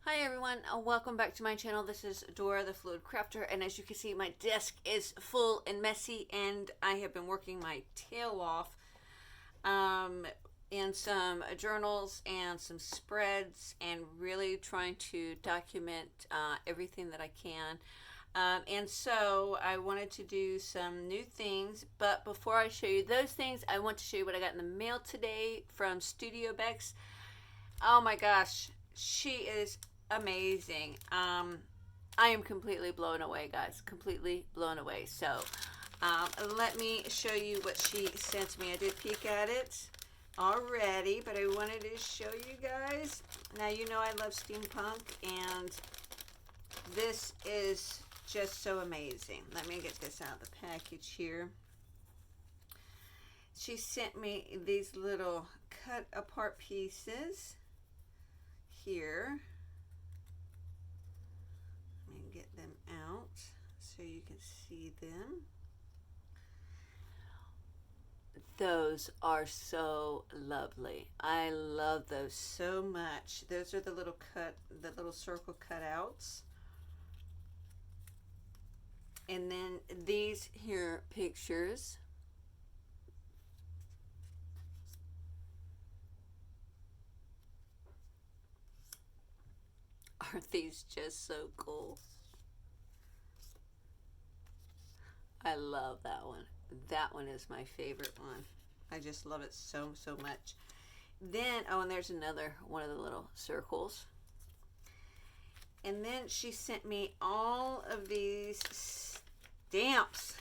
Hi everyone, welcome back to my channel. This is Dora the Fluid Crafter, and as you can see, my desk is full and messy, and I have been working my tail off in some journals and some spreads, and really trying to document everything that I can. And so I wanted to do some new things, but before I show you those things, I want to show you what I got in the mail today from Studiobeks. Oh my gosh, she is amazing. I am completely blown away, guys. Completely blown away. So, let me show you what she sent me. I did peek at it already, but I wanted to show you guys. Now, you know I love steampunk, and this is just so amazing. Let me get this out of the package here. She sent me these little cut apart pieces here. Let me get them out so you can see them. Those are so lovely. I love those so much. Those are the little circle cutouts. And then these here pictures aren't these just so cool? I love that one. That one is my favorite one. I just love it so much. Then, oh, and there's another one of the little circles. And then she sent me all of these stamps.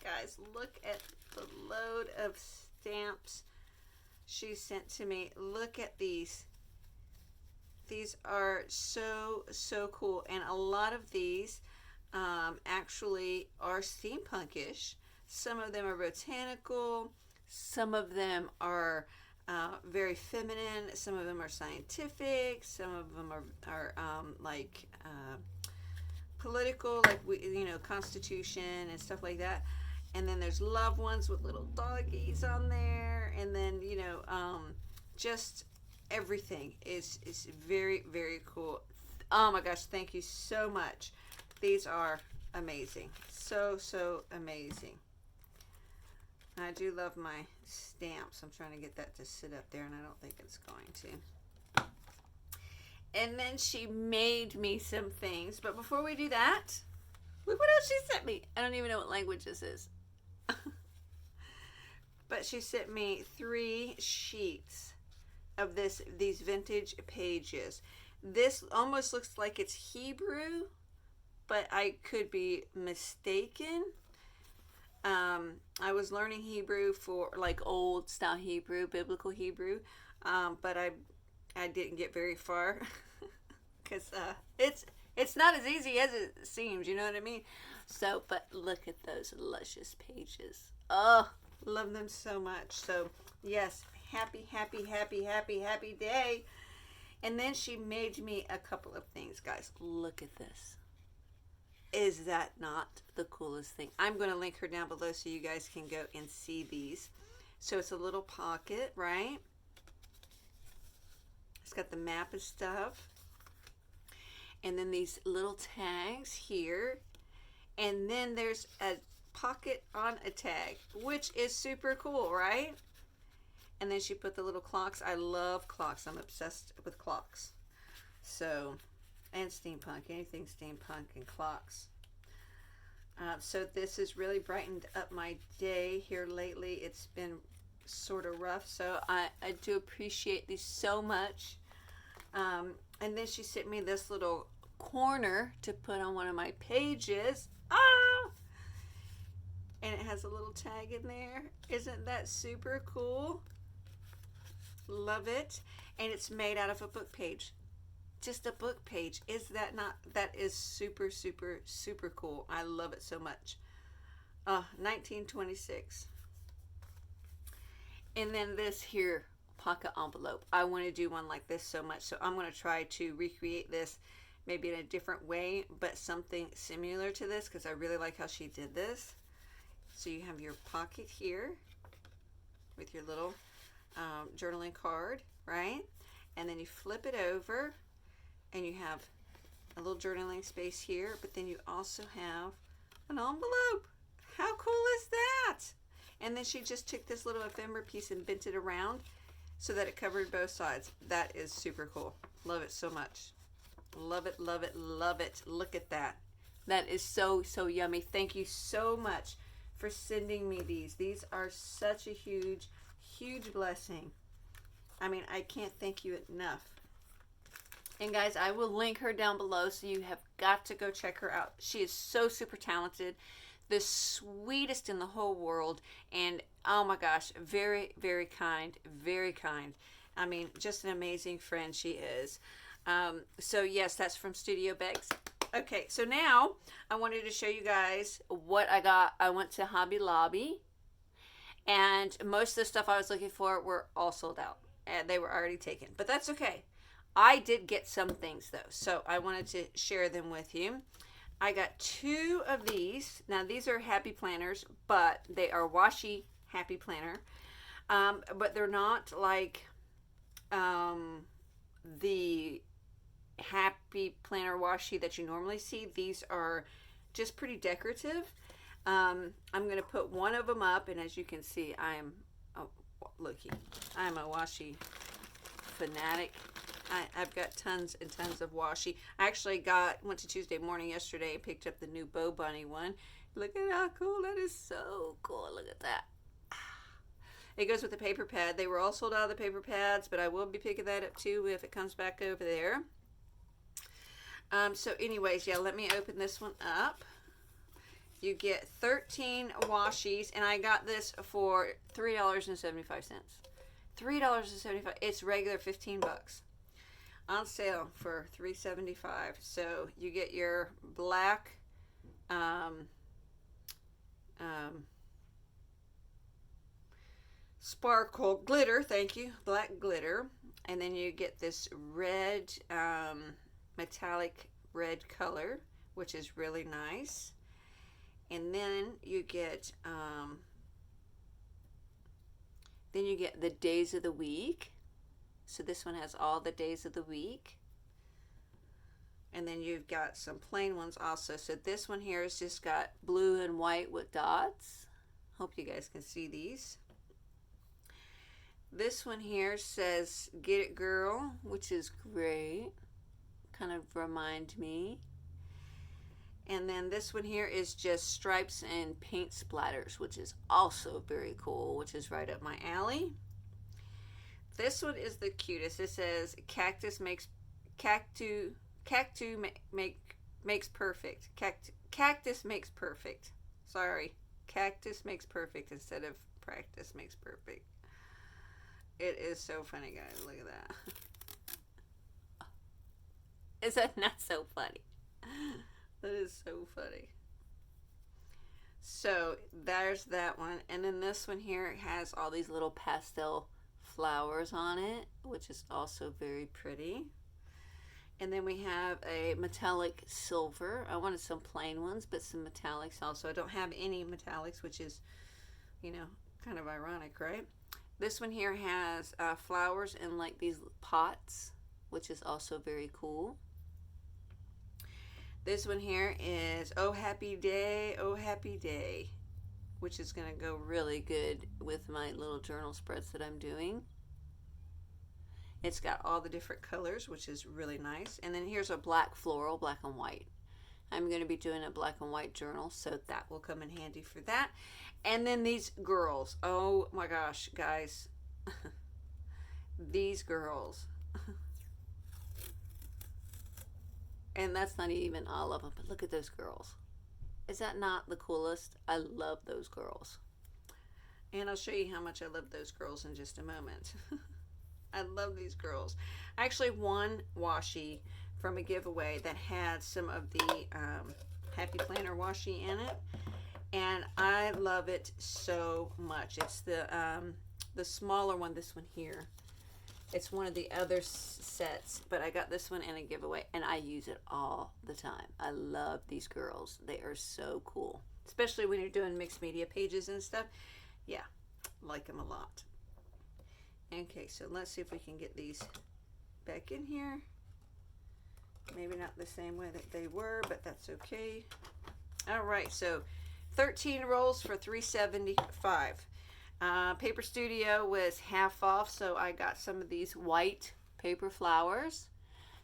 Guys, look at the load of stamps she sent to me. Look at these. These are so cool, and a lot of these actually are steampunkish. Some of them are botanical, some of them are very feminine, some of them are scientific, some of them are like political, like Constitution and stuff like that. And then there's loved ones with little doggies on there, and then just everything is very cool. Oh my gosh, thank you so much. These are amazing, so amazing. I do love my stamps. I'm trying to get that to sit up there, and I don't think it's going to. And then she made me some things, but before we do that, look what else she sent me. I don't even know what language this is. But she sent me 3 sheets of these vintage pages. This almost looks like it's Hebrew, but I could be mistaken. I was learning Hebrew for like old style Hebrew, biblical Hebrew, but I didn't get very far because it's not as easy as it seems. You know what I mean? So, but look at those luscious pages. Oh, love them so much. So yes, happy day. And then she made me a couple of things, guys. Look at this. Is that not the coolest thing? I'm going to link her down below so you guys can go and see these. So it's a little pocket, right? It's got the map and stuff. And then these little tags here. And then there's a pocket on a tag, which is super cool, right? And then she put the little clocks. I love clocks. I'm obsessed with clocks. So, and steampunk, anything steampunk and clocks. So this has really brightened up my day here lately. It's been sort of rough, so I do appreciate these so much. And then she sent me this little corner to put on one of my pages. Ah! And it has a little tag in there. Isn't that super cool? Love it. And it's made out of a book page. Just a book page. Is that not? That is super cool. I love it so much. 1926. And then this here pocket envelope. I want to do one like this so much. So I'm going to try to recreate this maybe in a different way, but something similar to this, because I really like how she did this. So you have your pocket here with your little journaling card, right? And then you flip it over, And you have a little journaling space here, but then you also have an envelope. How cool is that? And then she just took this little ephemera piece and bent it around so that it covered both sides. That is super cool. Love it so much. Love it, love it, love it. Look at that. That is so, so yummy. Thank you so much for sending me these. These are such a huge, huge blessing. I mean, I can't thank you enough. And guys, I will link her down below, so you have got to go check her out. She is so super talented, the sweetest in the whole world, and oh my gosh, very, very kind, very kind. I mean, just an amazing friend she is. So yes, that's from Studiobeks. Okay, so now I wanted to show you guys what I got. I went to Hobby Lobby, and most of the stuff I was looking for were all sold out, and they were already taken, but that's okay. I did get some things though, so I wanted to share them with you. I got 2 of these. Now these are happy planners, but they are washi happy planner. But they're not like the happy planner washi that you normally see. These are just pretty decorative. I'm going to put one of them up, and as you can see, I'm a washi fanatic. I've got tons and tons of washi. I actually went to Tuesday morning yesterday and picked up the new Bow Bunny one. Look at how cool that is. So cool. Look at that. It goes with the paper pad. They were all sold out of the paper pads, but I will be picking that up too if it comes back over there. So anyways, yeah, let me open this one up. You get 13 washis, and I got this for $3.75. $3.75. It's regular 15 bucks. On sale for $3.75. So you get your black sparkle glitter, thank you, black glitter, and then you get this red metallic red color, which is really nice. And then you get the days of the week. So this one has all the days of the week. And then you've got some plain ones also. So this one here has just got blue and white with dots. Hope you guys can see these. This one here says "Get It Girl," which is great. Kind of remind me. And then this one here is just stripes and paint splatters, which is also very cool, which is right up my alley. This one is the cutest. It says cactus makes perfect. Cactus makes perfect. Sorry, cactus makes perfect instead of practice makes perfect. It is so funny, guys. Look at that. Is that not so funny? That is so funny. So there's that one. And then this one here has all these little pastel flowers on it, which is also very pretty. And then we have a metallic silver. I wanted some plain ones, but some metallics also. I don't have any metallics, which is, you know, kind of ironic, right? This one here has flowers in like these pots, which is also very cool. This one here is "Oh Happy Day, Oh Happy Day," which is going to go really good with my little journal spreads that I'm doing. It's got all the different colors, which is really nice. And then here's a black floral, black and white. I'm going to be doing a black and white journal, so that will come in handy for that. And then these girls. Oh my gosh, guys. These girls. And that's not even all of them, but look at those girls. Is that not the coolest? I love those girls. And I'll show you how much I love those girls in just a moment. I love these girls. I actually won washi from a giveaway that had some of the Happy Planner washi in it. And I love it so much. It's the smaller one, this one here. It's one of the other sets, but I got this one in a giveaway, and I use it all the time. I love these girls. They are so cool, especially when you're doing mixed media pages and stuff. Yeah, like them a lot. Okay, so let's see if we can get these back in here. not the same way that they were, but that's okay. All right, so 13 rolls for $3.75. Paper Studio was half off, so I got some of these white paper flowers.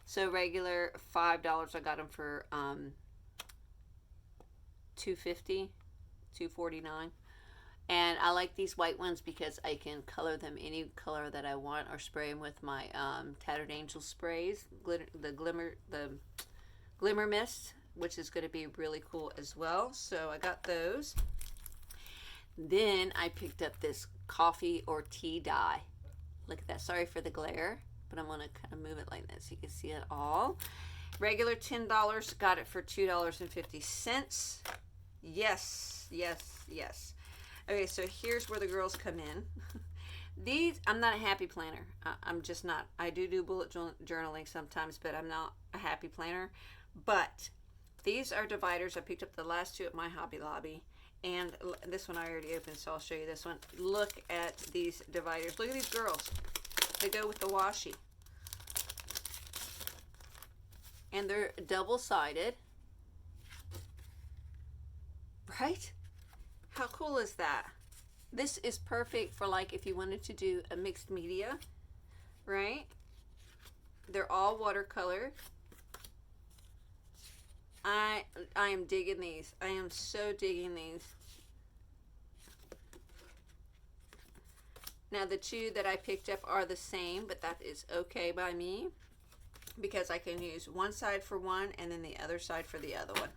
So regular $5, I got them for $2.50, $2.49. And I like these white ones because I can color them any color that I want, or spray them with my Tattered Angel sprays, the glimmer mist, which is going to be really cool as well. So I got those. Then I picked up this coffee or tea dye. Look at that. Sorry for the glare, but I'm going to kind of move it like this so you can see it all. Regular $10, got it for $2.50. Yes, yes, yes. Okay, so here's where the girls come in. These, I'm not a happy planner. I'm just not. I do bullet journaling sometimes, but I'm not a happy planner. But these are dividers. I picked up the last two at my Hobby Lobby. And this one I already opened, so I'll show you this one. Look at these dividers. Look at these girls. They go with the washi. And they're double-sided. Right? How cool is that? This is perfect for, like, if you wanted to do a mixed media, right? They're all watercolor. I am digging these. I am so digging these. Now the two that I picked up are the same, but that is okay by me because I can use one side for one and then the other side for the other one.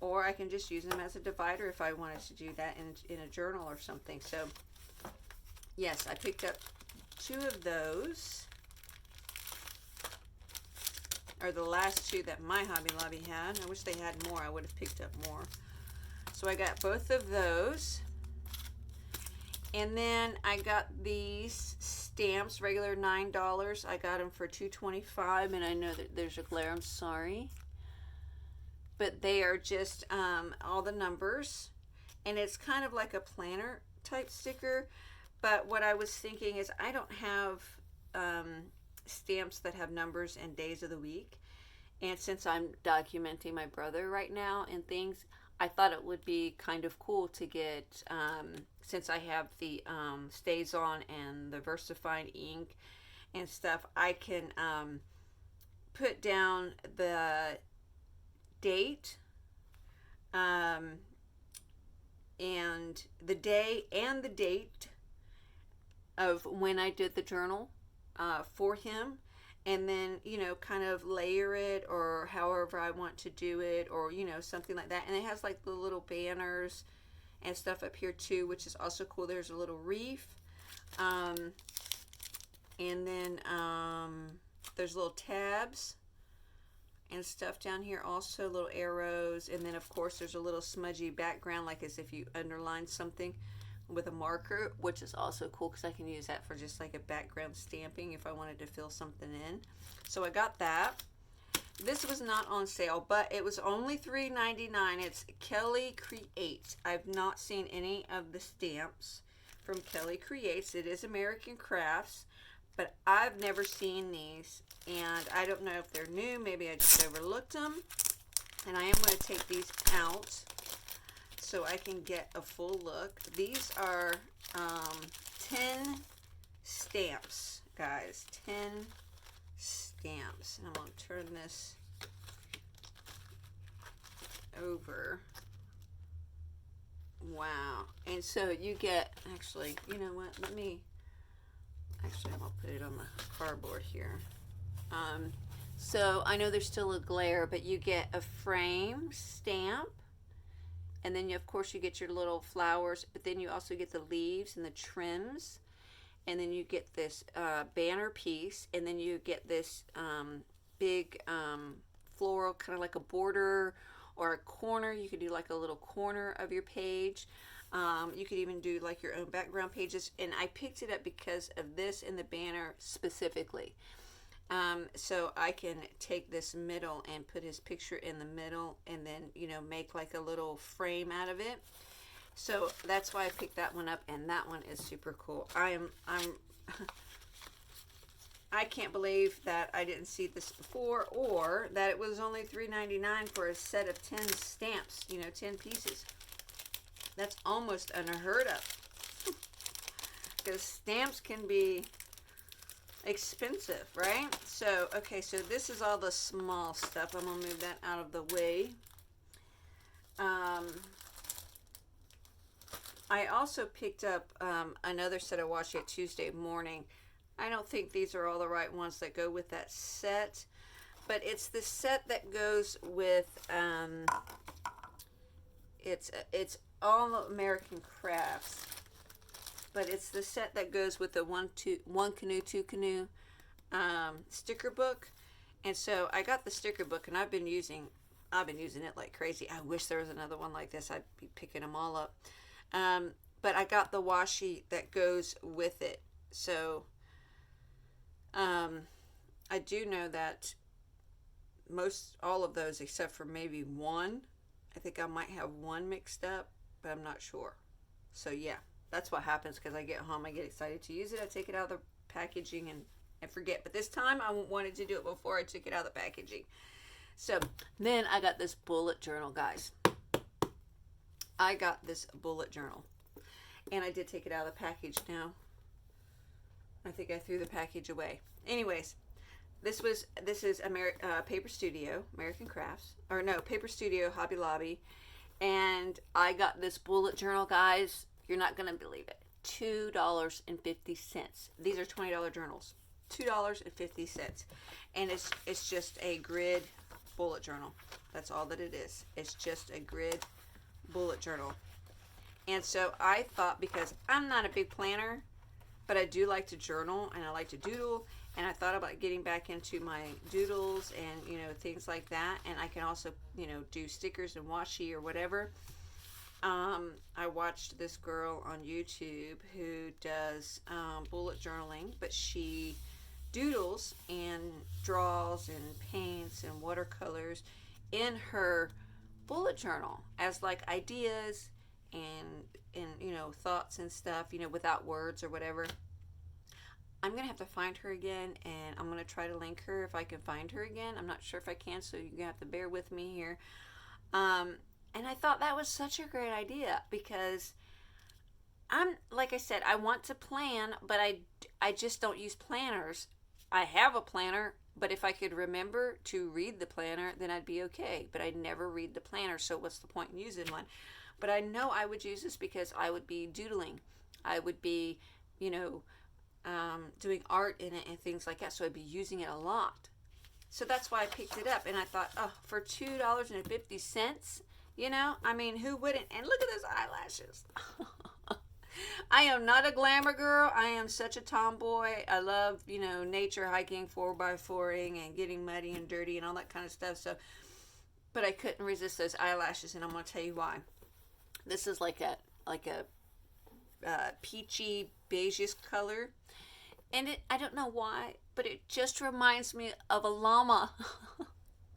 Or I can just use them as a divider if I wanted to do that in a journal or something. So yes, I picked up two of those. Or the last two that my Hobby Lobby had. I wish they had more. I would have picked up more. So I got both of those. And then I got these stamps, regular $9. I got them for $2.25, and I know that there's a glare. I'm sorry. But they are just all the numbers. And it's kind of like a planner type sticker. But what I was thinking is I don't have stamps that have numbers and days of the week, and since I'm documenting my brother right now and things, I thought it would be kind of cool to get since I have the Stays On and the Versified ink and stuff, I can put down the date and the day and the date of when I did the journal for him, and then, you know, kind of layer it or however I want to do it, or, you know, something like that. And it has like the little banners and stuff up here too, which is also cool. There's a little reef, and then there's little tabs and stuff down here, also little arrows, and then of course there's a little smudgy background, like as if you underline something with a marker, which is also cool because I can use that for just like a background stamping if I wanted to fill something in. So I got that. This was not on sale, but it was only $3.99. It's Kelly Creates. I've not seen any of the stamps from Kelly Creates. It is American Crafts, but I've never seen these, and I don't know if they're new. Maybe I just overlooked them. And I am going to take these out so I can get a full look. These are 10 stamps, guys. 10 stamps. And I'm going to turn this over. Wow. And so you get, actually, you know what? I'm going to put it on the cardboard here. So I know there's still a glare, but you get a frame stamp. And then, of course, you get your little flowers, but then you also get the leaves and the trims. And then you get this banner piece. And then you get this big floral, kind of like a border or a corner. You could do like a little corner of your page. You could even do like your own background pages. And I picked it up because of this in the banner specifically. So I can take this middle and put his picture in the middle, and then, you know, make like a little frame out of it. So that's why I picked that one up, and that one is super cool. I I can't believe that I didn't see this before, or that it was only $3.99 for a set of 10 stamps, 10 pieces. That's almost unheard of. Because stamps can be expensive, right? So, okay, so this is all the small stuff. I'm going to move that out of the way. I also picked up another set of washi at Tuesday morning. I don't think these are all the right ones that go with that set, but it's the set that goes with, it's all American Crafts, but it's the set that goes with the one canoe, two canoe sticker book. And so I got the sticker book, and I've been using it like crazy. I wish there was another one like this. I'd be picking them all up. But I got the washi that goes with it. So I do know that all of those, except for maybe one, I think I might have one mixed up, but I'm not sure. So yeah, that's what happens, because I get home, I get excited to use it, I take it out of the packaging and forget. But this time I wanted to do it before I took it out of the packaging. So then I got this bullet journal, guys. I got this bullet journal, and I did take it out of the package now. I think I threw the package away. Anyways, this is Paper Studio, American Crafts, or no, Paper Studio, Hobby Lobby, and I got this bullet journal, guys. You're not gonna believe it. $2.50. These are $20 journals. $2.50, and it's just a grid bullet journal. That's all that it is. It's just a grid bullet journal. And so I thought, because I'm not a big planner, but I do like to journal and I like to doodle, and I thought about getting back into my doodles and things like that. And I can also do stickers and washi or whatever. I watched this girl on YouTube who does bullet journaling, but she doodles and draws and paints and watercolors in her bullet journal as like ideas and thoughts and stuff, without words or whatever. I'm gonna have to find her again, and I'm gonna try to link her if I can find her again. I'm not sure if I can, so you're gonna have to bear with me here. And I thought that was such a great idea, because like I said, I want to plan, but I just don't use planners. I have a planner, but if I could remember to read the planner, then I'd be okay. But I never read the planner, so what's the point in using one? But I know I would use this because I would be doodling. I would be, doing art in it and things like that, so I'd be using it a lot. So that's why I picked it up, and I thought, oh, for $2.50, who wouldn't? And look at those eyelashes. I am not a glamour girl. I am such a tomboy. I love, nature, hiking, 4x4ing, and getting muddy and dirty and all that kind of stuff. So, but I couldn't resist those eyelashes, and I'm going to tell you why. This is like a peachy beigeish color, and I don't know why, but it just reminds me of a llama.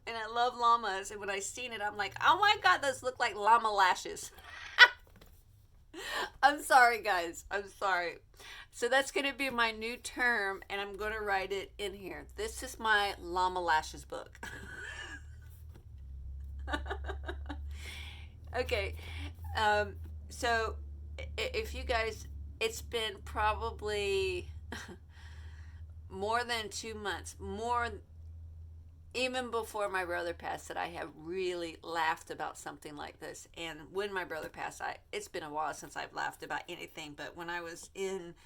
And I love llamas, and when I seen it, I'm like, oh my God, those look like llama lashes. I'm sorry, guys. I'm sorry. So that's going to be my new term, and I'm going to write it in here. This is my llama lashes book. Okay. So if you guys, it's been probably more than 2 months, even before my brother passed, that I have really laughed about something like this. And when my brother passed, it's been a while since I've laughed about anything, but when I was in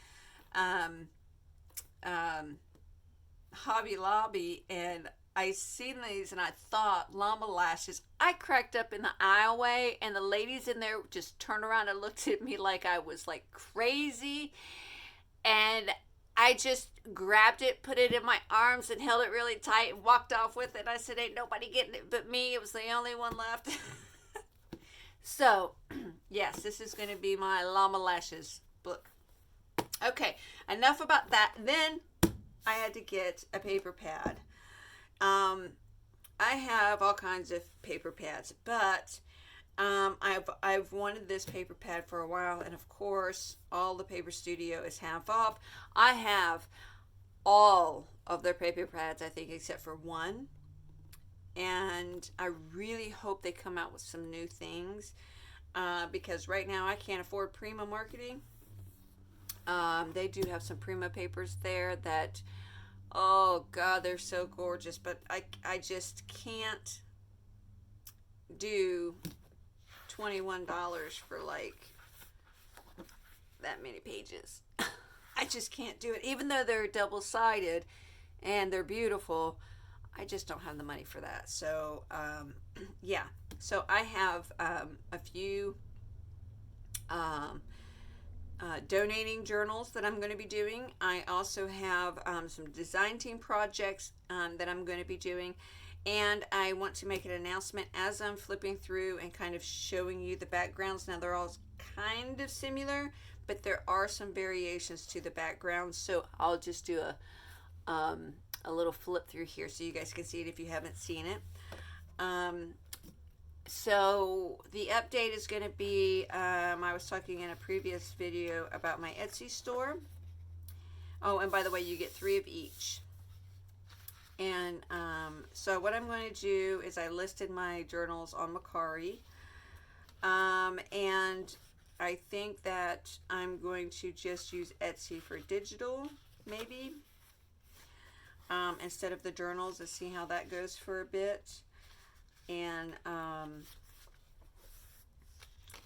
Hobby Lobby and I seen these and I thought llama lashes, I cracked up in the aisleway, and the ladies in there just turned around and looked at me like I was like crazy. And I just grabbed it, put it in my arms, and held it really tight and walked off with it. I said, ain't nobody getting it but me. It was the only one left. So, yes, this is going to be my llama lashes book. Okay, enough about that. Then I had to get a paper pad. I have all kinds of paper pads, but I've wanted this paper pad for a while, and of course all the Paper Studio is half off. I have all of their paper pads, I think, except for one. And I really hope they come out with some new things, because right now I can't afford Prima marketing. They do have some Prima papers there that, oh God, they're so gorgeous, but I just can't do $21 for like that many pages. I just can't do it. Even though they're double-sided and they're beautiful, I just don't have the money for that. So, yeah. So I have a few donating journals that I'm going to be doing. I also have some design team projects that I'm going to be doing. And I want to make an announcement as I'm flipping through and kind of showing you the backgrounds. Now, they're all kind of similar, but there are some variations to the backgrounds. So I'll just do a little flip through here so you guys can see it if you haven't seen it. So the update is going to be, I was talking in a previous video about my Etsy store. Oh, and by the way, you get 3 of each. And so what I'm going to do is I listed my journals on Mercari. And I think that I'm going to just use Etsy for digital, maybe, instead of the journals, and see how that goes for a bit. And,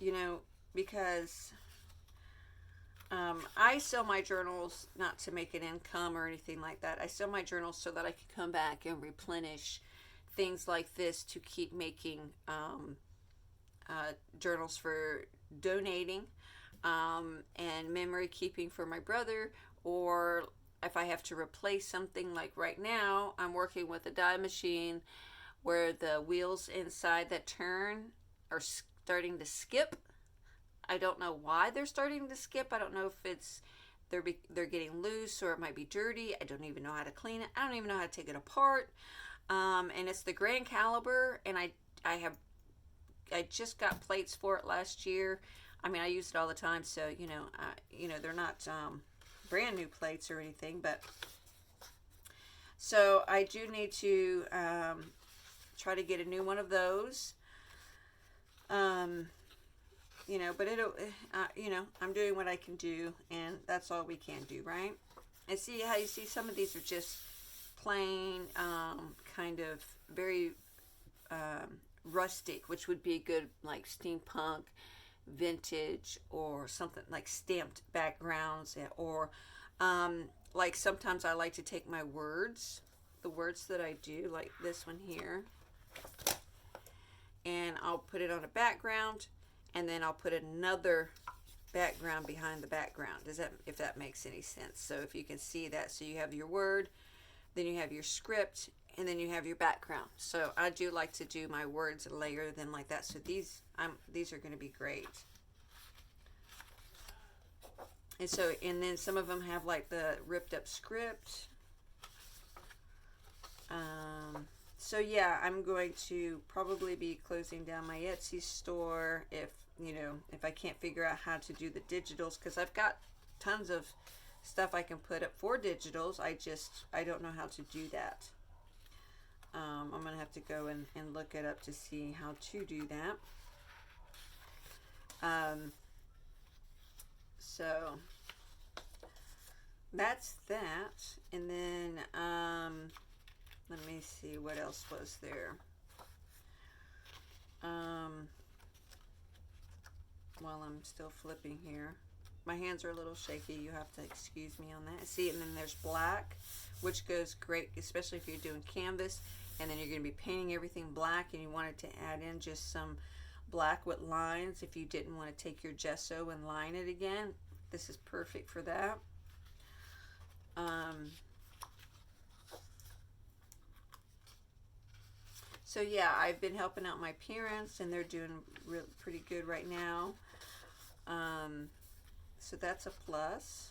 you know, because I sell my journals not to make an income or anything like that. I sell my journals so that I can come back and replenish things like this to keep making journals for donating and memory keeping for my brother, or if I have to replace something. Like right now, I'm working with a die machine where the wheels inside that turn are starting to skip. I don't know why they're starting to skip. I don't know if it's they're getting loose or it might be dirty. I don't even know how to clean it. I don't even know how to take it apart. And it's the Grand Caliber, and I just got plates for it last year. I mean, I use it all the time, so you know they're not brand new plates or anything, but so I do need to try to get a new one of those. You know, but it'll, you know, I'm doing what I can do, and that's all we can do, right? And see how you see some of these are just plain, kind of very rustic, which would be good, like steampunk, vintage, or something like stamped backgrounds, or like sometimes I like to take my words, the words that I do, like this one here, and I'll put it on a background, and then I'll put another background behind the background. If that makes any sense? So if you can see that, so you have your word, then you have your script, and then you have your background. So I do like to do my words and layer them like that. So these are going to be great. And then some of them have like the ripped up script. So yeah, I'm going to probably be closing down my Etsy store if I can't figure out how to do the digitals, because I've got tons of stuff I can put up for digitals. I don't know how to do that. I'm going to have to go and look it up to see how to do that. So that's that. And then let me see what else was there. While I'm still flipping here, my hands are a little shaky. You have to excuse me on that. See, and then there's black, which goes great, especially if you're doing canvas, and then you're going to be painting everything black, and you wanted to add in just some black with lines. If you didn't want to take your gesso and line it again, this is perfect for that. So yeah, I've been helping out my parents, and they're doing pretty good right now. So that's a plus.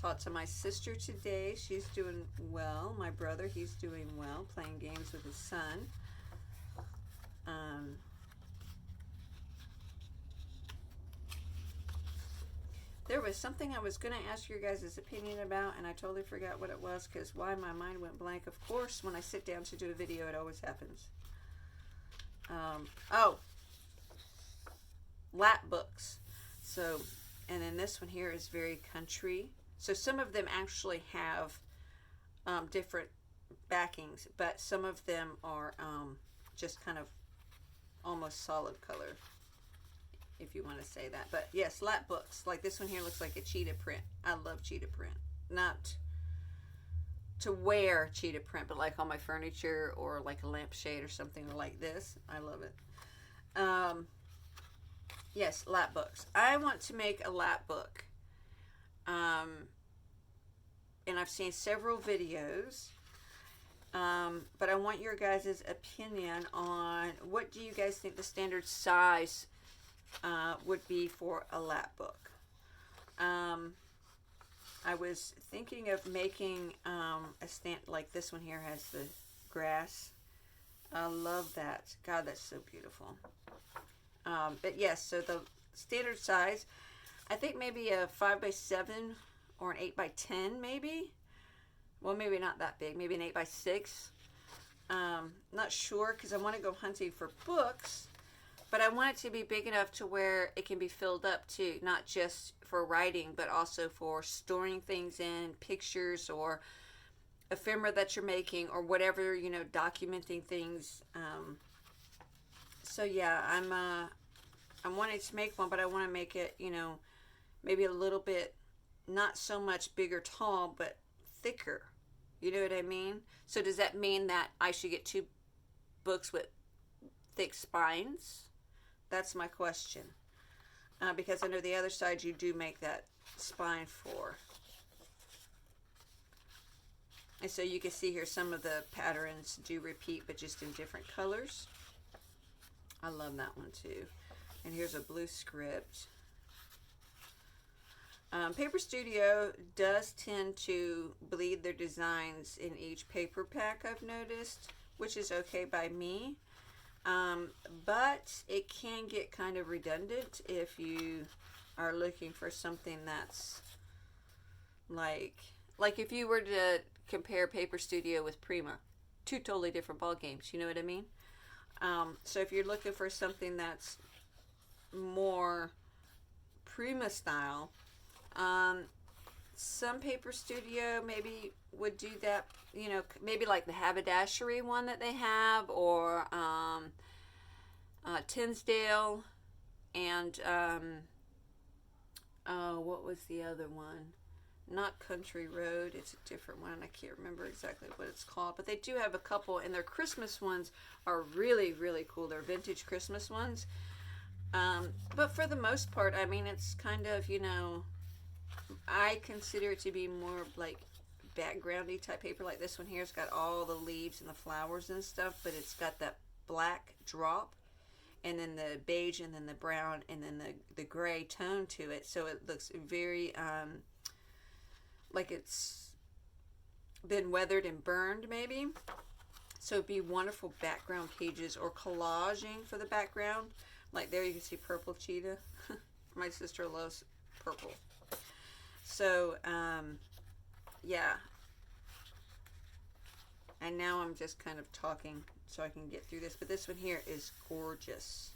Taught to my sister today. She's doing well. My brother, he's doing well, playing games with his son. was something I was going to ask your guys' opinion about, and I totally forgot what it was, because why my mind went blank. Of course, when I sit down to do a video, it always happens. Oh, lap books. So, and then this one here is very country. So some of them actually have different backings, but some of them are just kind of almost solid color, if you want to say that. But yes, lap books. Like this one here looks like a cheetah print. I love cheetah print. Not to wear cheetah print, but like on my furniture or like a lampshade or something like this. I love it. Yes, lap books. I want to make a lap book. And I've seen several videos. But I want your guys' opinion on what do you guys think the standard size would be for a lap book. I was thinking of making a stand like this one here has the grass. I love that. God, that's so beautiful. But yes, so the standard size, I think maybe a 5x7 or an 8x10 maybe. Well, maybe not that big. Maybe an 8x6. Not sure, because I want to go hunting for books, but I want it to be big enough to where it can be filled up too, not just for writing, but also for storing things in, pictures or ephemera that you're making or whatever, you know, documenting things. So yeah, I'm wanting to make one, but I want to make it, you know, maybe a little bit, not so much big or tall, but thicker. You know what I mean? So does that mean that I should get 2 books with thick spines? That's my question. Because I know the other side you do make that spine for. And so you can see here some of the patterns do repeat, but just in different colors. I love that one too. And here's a blue script. Paper Studio does tend to bleed their designs in each paper pack, I've noticed, which is okay by me. But it can get kind of redundant if you are looking for something that's like if you were to compare Paper Studio with Prima, 2 totally different ball games, you know what I mean? So if you're looking for something that's more Prima style, some Paper Studio maybe would do that, you know, maybe like the haberdashery one that they have, or Tinsdale, and oh, what was the other one? Not Country Road, it's a different one. I can't remember exactly what it's called, but they do have a couple, and their Christmas ones are really, really cool. They're vintage Christmas ones. But for the most part, I mean, it's kind of, you know, I consider it to be more like backgroundy type paper. Like this one here, it's got all the leaves and the flowers and stuff, but it's got that black drop, and then the beige, and then the brown, and then the gray tone to it. So it looks very like it's been weathered and burned maybe. So it'd be wonderful background pages or collaging for the background. Like there you can see purple cheetah. My sister loves purple. So yeah. And now I'm just kind of talking so I can get through this. But this one here is gorgeous.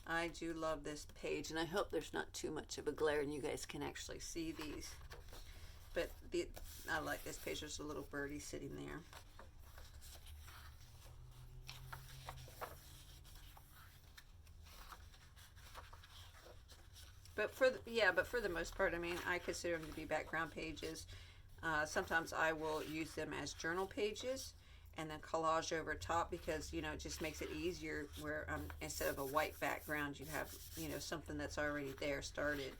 I do love this page, and I hope there's not too much of a glare and you guys can actually see these. But I like this page. There's a little birdie sitting there. But for the most part, I mean, I consider them to be background pages. Sometimes I will use them as journal pages and then collage over top, because, you know, it just makes it easier where instead of a white background, you have, you know, something that's already there started.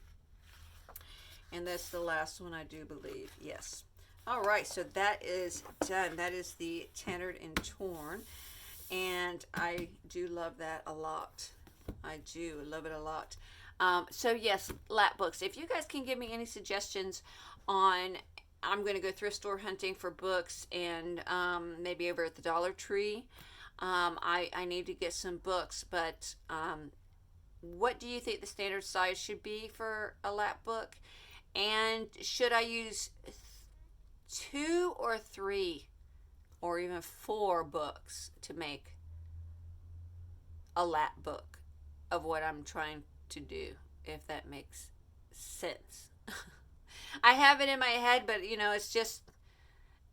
And that's the last one, I do believe. Yes. All right, so that is done. That is the Tattered and Torn. And I do love that a lot. I do love it a lot. So yes, lap books. If you guys can give me any suggestions on, I'm going to go thrift store hunting for books, and maybe over at the Dollar Tree. I need to get some books, but what do you think the standard size should be for a lap book? And should I use 2 or 3 or even 4 books to make a lap book of what I'm trying to do, if that makes sense? I have it in my head, but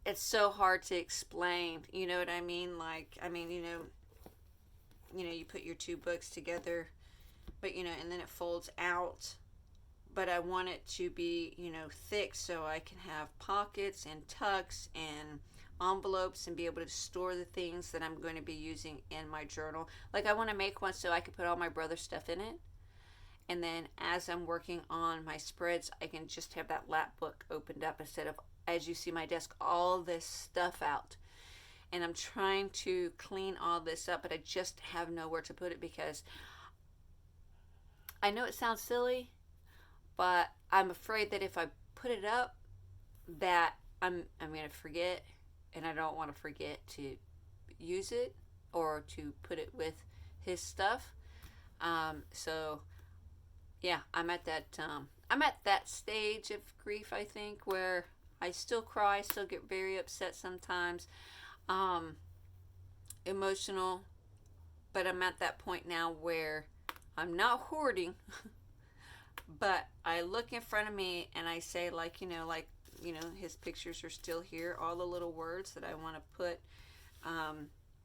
it's so hard to explain. You know what I mean? Like, you put your 2 books together, but and then it folds out. But I want it to be, thick, so I can have pockets and tucks and envelopes and be able to store the things that I'm going to be using in my journal. Like, I want to make one so I can put all my brother's stuff in it. And then as I'm working on my spreads, I can just have that lap book opened up instead of, as you see my desk, all this stuff out. And I'm trying to clean all this up, but I just have nowhere to put it because I know it sounds silly, but I'm afraid that if I put it up, that I'm going to forget, and I don't want to forget to use it or to put it with his stuff. So yeah, I'm at that stage of grief, I think, where I still cry, still get very upset sometimes, emotional, but I'm at that point now where I'm not hoarding, but I look in front of me and I say, his pictures are still here, all the little words that I want to put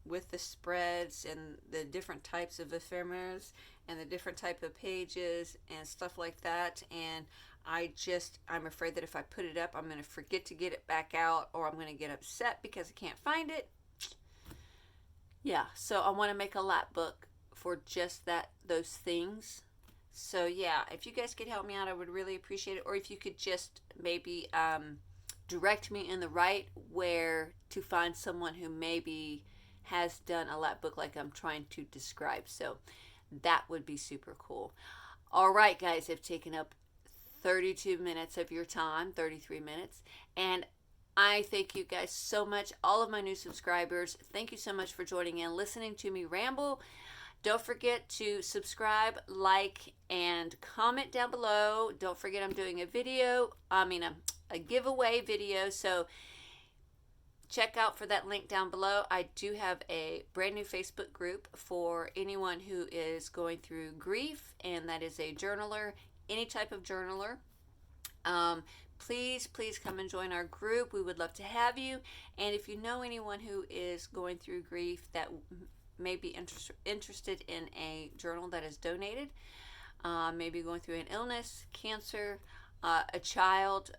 with the spreads and the different types of ephemeras and the different type of pages and stuff like that. And I'm afraid that if I put it up, I'm going to forget to get it back out, or I'm going to get upset because I can't find it. Yeah, so I want to make a lap book for just those things. So yeah, if you guys could help me out, I would really appreciate it. Or if you could just maybe direct me in the right where to find someone who maybe has done a lap book like I'm trying to describe. So that would be super cool. All right, guys, I've taken up 32 minutes of your time, 33 minutes, and I thank you guys so much, all of my new subscribers. Thank you so much for joining in, listening to me ramble. Don't forget to subscribe, like, and comment down below. Don't forget I'm doing a giveaway video, so check out for that link down below. I do have a brand new Facebook group for anyone who is going through grief, and that is a journaler, any type of journaler. Please come and join our group. We would love to have you. And if you know anyone who is going through grief that may be interested in a journal that is donated, maybe going through an illness, cancer, a child,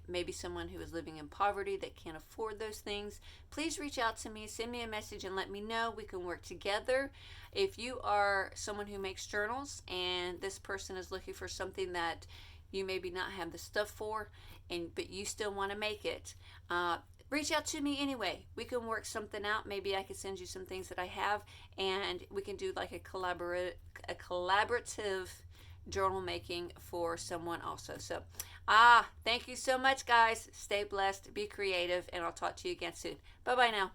maybe someone who is living in poverty that can't afford those things, please reach out to me, send me a message and let me know. We can work together. If you are someone who makes journals and this person is looking for something that you maybe not have the stuff for, but you still want to make it, reach out to me anyway. We can work something out. Maybe I can send you some things that I have, and we can do like a collaborative journal making for someone also. So thank you so much, guys. Stay blessed, be creative, and I'll talk to you again soon. Bye bye now.